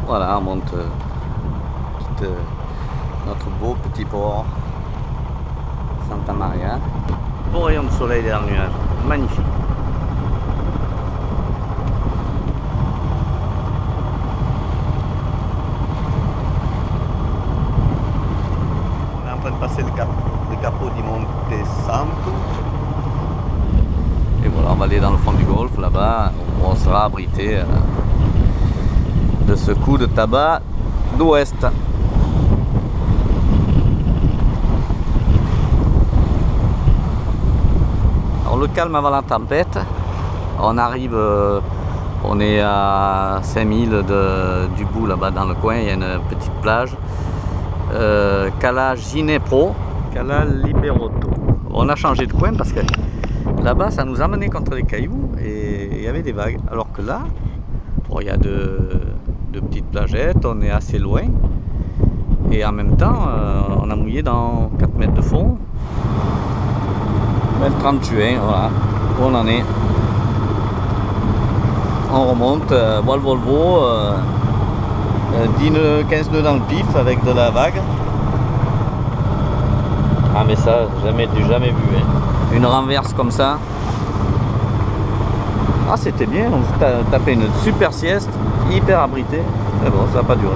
Voilà, on monte notre beau petit port Santa Maria. Beau rayon de soleil derrière le nuage, magnifique. On est en train de passer le capot du Monte Santo. Et voilà, on va aller dans le fond du golfe, là-bas, où on sera abrité de ce coup de tabac d'ouest. Alors le calme avant la tempête, on arrive, on est à 5000 du bout là-bas dans le coin, il y a une petite plage, Cala Ginepro, Cala Liberotto. On a changé de coin parce que là-bas ça nous amenait contre les cailloux et il y avait des vagues, alors que là, bon, il y a de petites plageettes, on est assez loin et en même temps on a mouillé dans 4 mètres de fond. Le 30 juin, voilà où on en est. On remonte, voile Volvo, 15 nœuds dans le pif avec de la vague. Ah mais ça, jamais vu. Hein. Une renverse comme ça. Ah c'était bien, on tapait une super sieste, hyper abrité. Mais bon, ça n'a pas duré.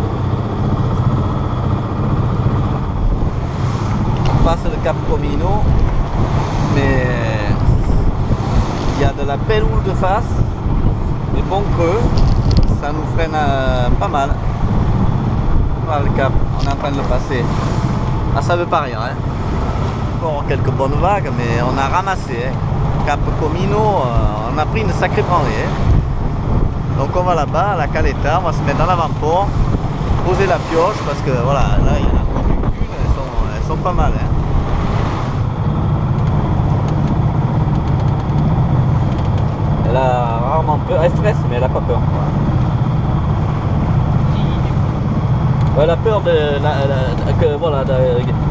On passe le Cap Comino, mais il y a de la belle houle de face, des bons creux, ça nous freine pas mal. Voilà le cap, on est en train de le passer. Ah ça veut pas rien, hein. Encore quelques bonnes vagues, mais on a ramassé. Hein. Cap Comino, on a pris une sacrée branlée. Hein. Donc on va là-bas, à la Caleta, on va se mettre dans l'avant-port, poser la pioche, parce que voilà, là il y en a encore une, elles sont pas mal. Hein. Elle a rarement peur, elle stresse, mais elle a pas peur. Elle a peur voilà,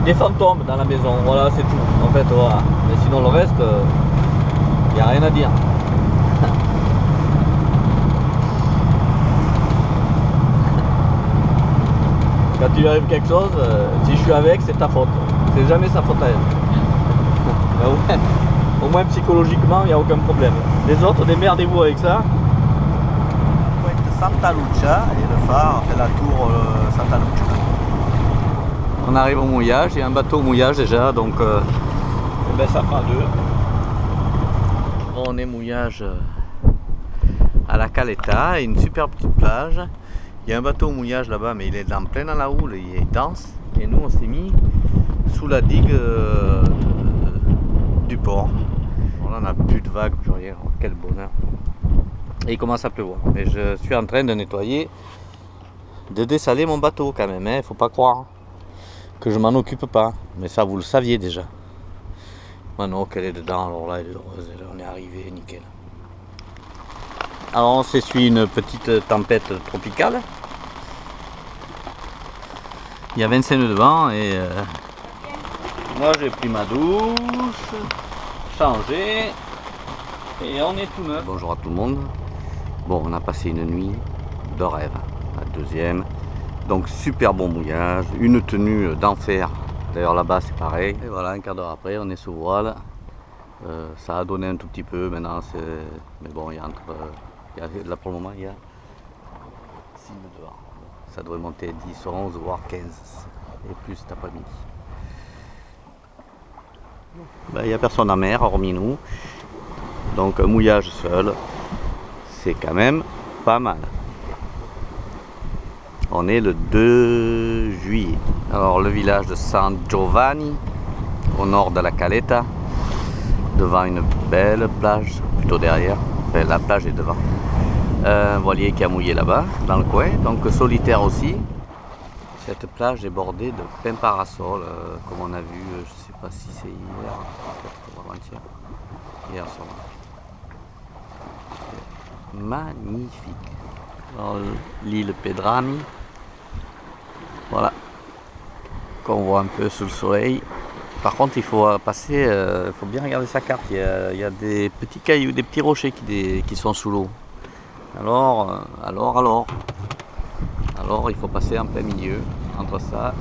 des fantômes dans la maison, voilà c'est tout. En fait, voilà. Mais sinon le reste, il n'y a rien à dire. Quand il lui arrive quelque chose, si je suis avec, c'est ta faute. C'est jamais sa faute à elle. Au moins psychologiquement, il n'y a aucun problème. Les autres, démerdez-vous avec ça. Pointe Santa Lucia et le phare fait la tour Santa Lucia. On arrive au mouillage, il y a un bateau au mouillage déjà, donc ben, ça fera deux. On est mouillage à la Caleta, une super petite plage. Il y a un bateau au mouillage là-bas, mais il est en plein dans la houle, il danse. Et nous, on s'est mis sous la digue du port. Là, on n'a plus de vagues, plus rien. Oh, quel bonheur. Et il commence à pleuvoir. Mais je suis en train de nettoyer, de dessaler mon bateau quand même. Il faut pas croire que je m'en occupe pas. Mais ça, vous le saviez déjà. Maintenant qu'elle est dedans, alors là, elle est heureuse. On est arrivé, nickel. Alors on s'essuie une petite tempête tropicale. Il y a 25 nœuds de vent et moi j'ai pris ma douche, changé et on est tout neuf. Bonjour à tout le monde. Bon, on a passé une nuit de rêve, la deuxième. Donc super bon mouillage, une tenue d'enfer. D'ailleurs là-bas c'est pareil. Et voilà, un quart d'heure après on est sous voile. Ça a donné un tout petit peu maintenant, mais bon il y a entre... là pour le moment il y a 6 nœuds de vent. Ça devrait monter 10, 11 voire 15 et plus cet après-midi. Il n'y a personne en mer hormis nous. Donc un mouillage seul, c'est quand même pas mal. On est le 2 juillet. Alors le village de San Giovanni, au nord de la Caleta, devant une belle plage, plutôt derrière. Enfin, la plage est devant. Un voilier qui a mouillé là-bas, dans le coin, donc solitaire aussi. Cette plage est bordée de pins parasols, comme on a vu, je ne sais pas si c'est hier, peut-être avant-hier, hier soir. Magnifique. L'île Pedrami, voilà, qu'on voit un peu sous le soleil. Par contre, il faut passer, il faut bien regarder sa carte. Il y a des petits cailloux, des petits rochers qui sont sous l'eau. Alors, Alors il faut passer en plein milieu entre ça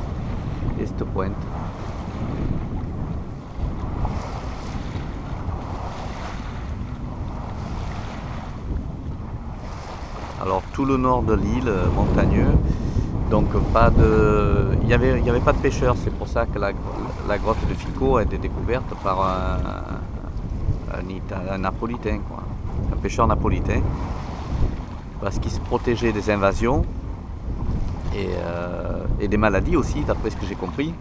et cette pointe. Alors tout le nord de l'île montagneux, donc pas de, il y avait pas de pêcheurs. C'est pour ça que la grotte de Fico a été découverte par un napolitain, quoi, un pêcheur napolitain, parce qu'il se protégeait des invasions et des maladies aussi, d'après ce que j'ai compris.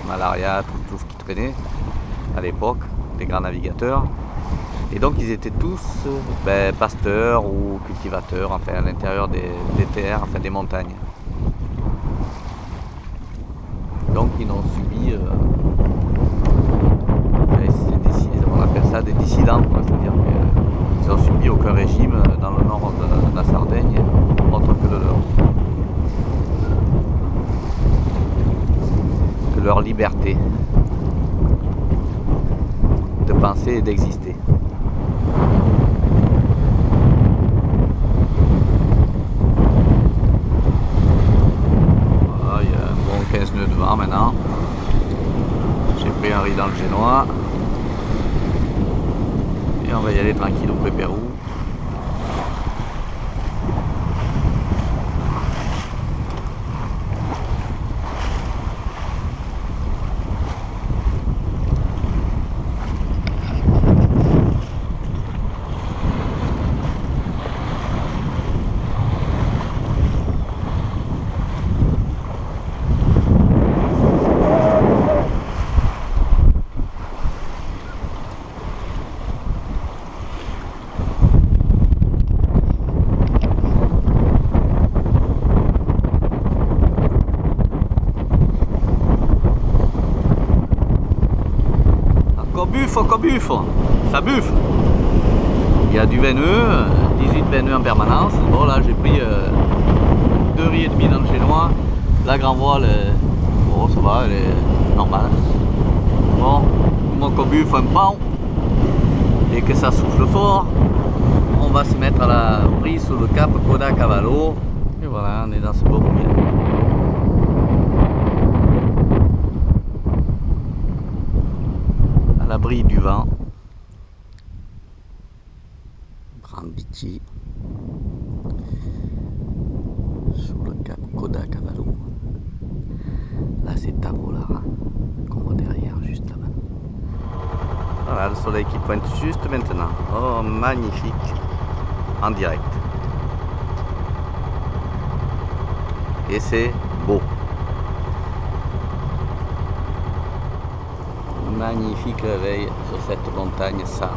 Malaria, tout ce qui traînait à l'époque, des grands navigateurs. Et donc ils étaient tous pasteurs ou cultivateurs, enfin à l'intérieur des terres, enfin des montagnes. Donc ils ont subi, on appelle ça des dissidents, c'est-à-dire qu'ils n'ont subi aucun régime dans le nord de la Sardaigne, autre que le leur. Que leur liberté de penser et d'exister. Voilà, il y a un bon 15 nœuds de vent maintenant. J'ai pris un riz dans le génois. Et on va y aller tranquille au Pépérou. Buffo, ça buffe. Il y a du veineux, 18 veineux en permanence. Bon là j'ai pris 2 riz et demi dans le génois. La grand voile, bon ça va, elle est normale. Bon, mon cobuffe un pan. Et que ça souffle fort, on va se mettre à la brise sur le cap Coda-Cavallo. Et voilà, on est dans ce beau moment. L'abri du vent, Brambiti, sous le cap Coda-Cavallo. Là c'est Tavolara qu'on voit derrière, juste là-bas. Voilà le soleil qui pointe juste maintenant. Oh magnifique, en direct. Et c'est beau. Magnifique réveil sur cette montagne sarde.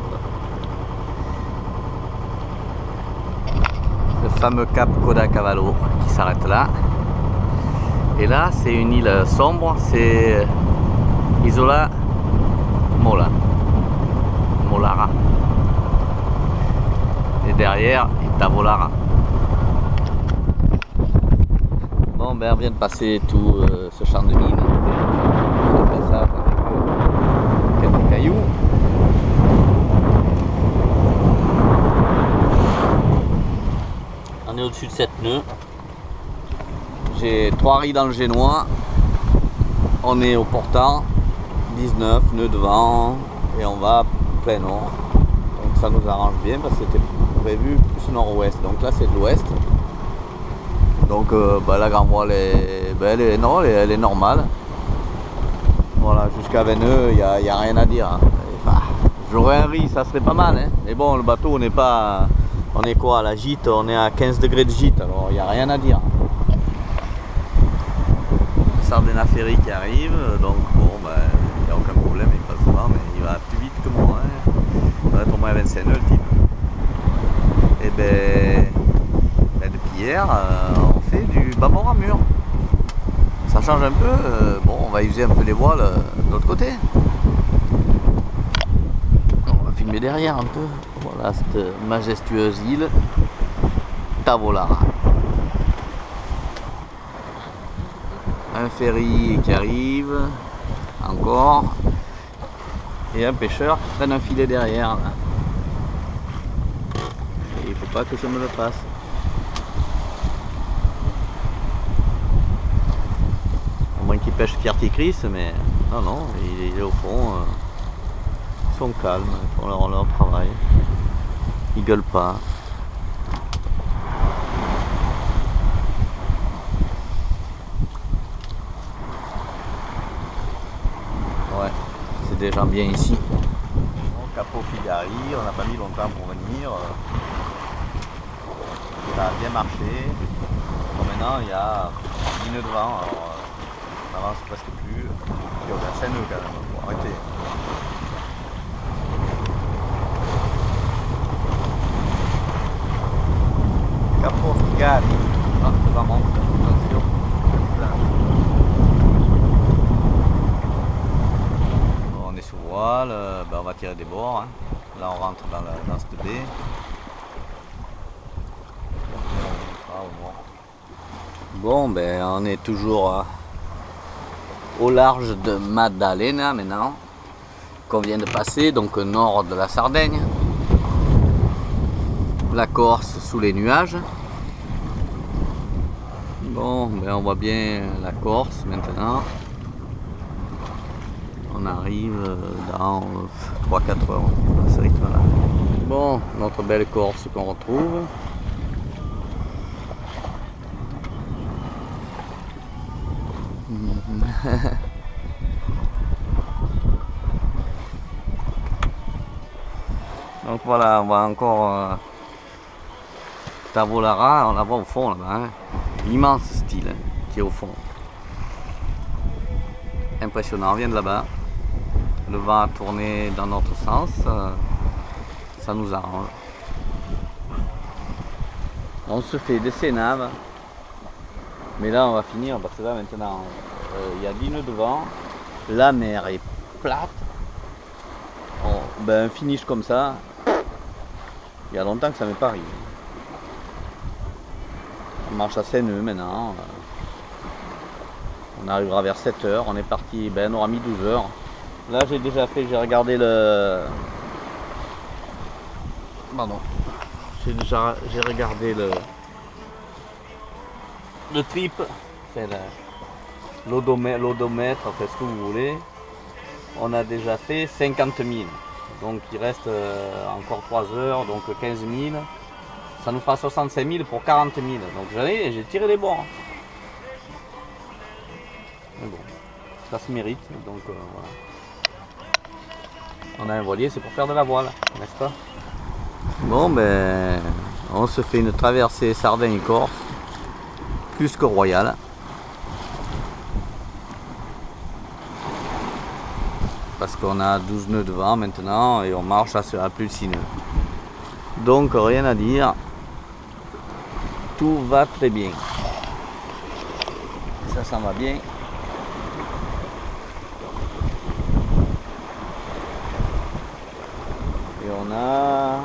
Le fameux cap Coda-Cavallo qui s'arrête là. Et là, c'est une île sombre, c'est Isola Molara. Et derrière, Tavolara. Bon, ben on vient de passer tout ce champ de mine. Ça, quelques cailloux. On est au-dessus de 7 nœuds. J'ai 3 riz dans le génois. On est au portant. 19 nœuds de vent. Et on va plein nord. Donc ça nous arrange bien parce que c'était prévu plus nord-ouest. Donc là c'est de l'ouest. Donc la grand voile elle est normale. Voilà, jusqu'à 20 nœuds, il n'y a rien à dire. Enfin, j'aurais un riz, ça serait pas mal. Hein. Mais bon, le bateau, on n'est pas... On est quoi à la gîte? On est à 15 degrés de gîte, alors il n'y a rien à dire. Sardena Ferry qui arrive, donc bon, il n'y a aucun problème, il passe devant, mais il va plus vite que moi. Hein. Il va être au moins 25 nœuds, le type. Et depuis hier, on fait du bâbord à mur. Ça change un peu, bon on va user un peu les voiles de l'autre côté. On va filmer derrière un peu. Voilà cette majestueuse île Tavolara. Un ferry qui arrive, encore. Et un pêcheur qui traîne un filet derrière. Là. Et il ne faut pas que je me le fasse. moins qu'ils pêchent Fierté Chris, mais non, non, il est au fond. Ils sont calmes, ils font leur travail. Ils gueulent pas. Ouais, c'est déjà bien ici. Capo Figari, on n'a pas mis longtemps pour venir. Il a bien marché. Bon, maintenant il y a 10 nœuds de vent, alors on n'avance presque plus. Il y a 5 nœuds quand même, faut arrêter. Capo Figari. Ah, ça monte, attention. Bon, on est sous voile, ben, on va tirer des bords. Hein. Là on rentre dans cette baie. Bon, ben on est toujours au large de Maddalena maintenant, qu'on vient de passer, donc au nord de la Sardaigne. La Corse sous les nuages. Bon, ben on voit bien la Corse maintenant. On arrive dans 3-4 heures à ce rythme-là. Bon, notre belle Corse qu'on retrouve. Donc voilà, on voit encore Tavolara, on la voit au fond là-bas, hein. Immense style hein, qui est au fond. Impressionnant, on vient de là-bas. Le vent a tourné dans notre sens, ça nous arrange. On se fait des sénaves, mais là on va finir parce que là maintenant il y a 10 nœuds de vent, la mer est plate. Ben, un finish comme ça, il y a longtemps que ça m'est pas arrivé. On marche à 5 nœuds maintenant. On arrivera vers 7 heures. On est parti, ben, on aura mis 12 heures. Là j'ai déjà fait, j'ai regardé le... Pardon. J'ai regardé le trip, l'odomètre, fait ce que vous voulez. On a déjà fait 50 000. Donc il reste encore 3 heures, donc 15 000. Ça nous fera 65 000 pour 40 000. Donc j'ai tiré les bords. Mais bon, ça se mérite. Donc voilà. On a un voilier, c'est pour faire de la voile, n'est-ce pas? Bon ben, on se fait une traversée Sardaigne-Corse, plus que royale. Parce qu'on a 12 nœuds de vent maintenant et on marche à plus de 6 nœuds. Donc rien à dire, tout va très bien. Ça va bien. Et on a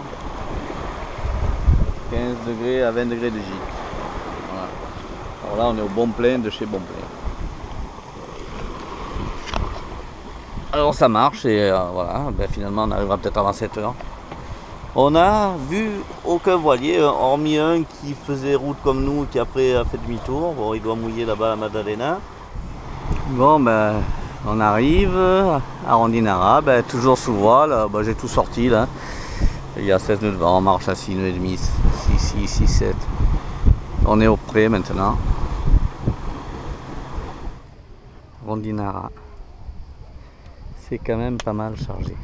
15 degrés à 20 degrés de gîte. Voilà. Alors là on est au Bon Plein de chez Bon Plein. Alors ça marche et voilà, ben, finalement on arrivera peut-être avant 7 heures. On a vu aucun voilier, hormis un qui faisait route comme nous, qui après a fait demi-tour. Bon, il doit mouiller là-bas à Maddalena. Bon, ben, on arrive à Rondinara, ben, toujours sous voile. Ben, j'ai tout sorti là. Il y a 16 nœuds de vent, on marche à 6 nœuds et demi, 6, 7. On est au pré maintenant. Rondinara. C'est quand même pas mal chargé.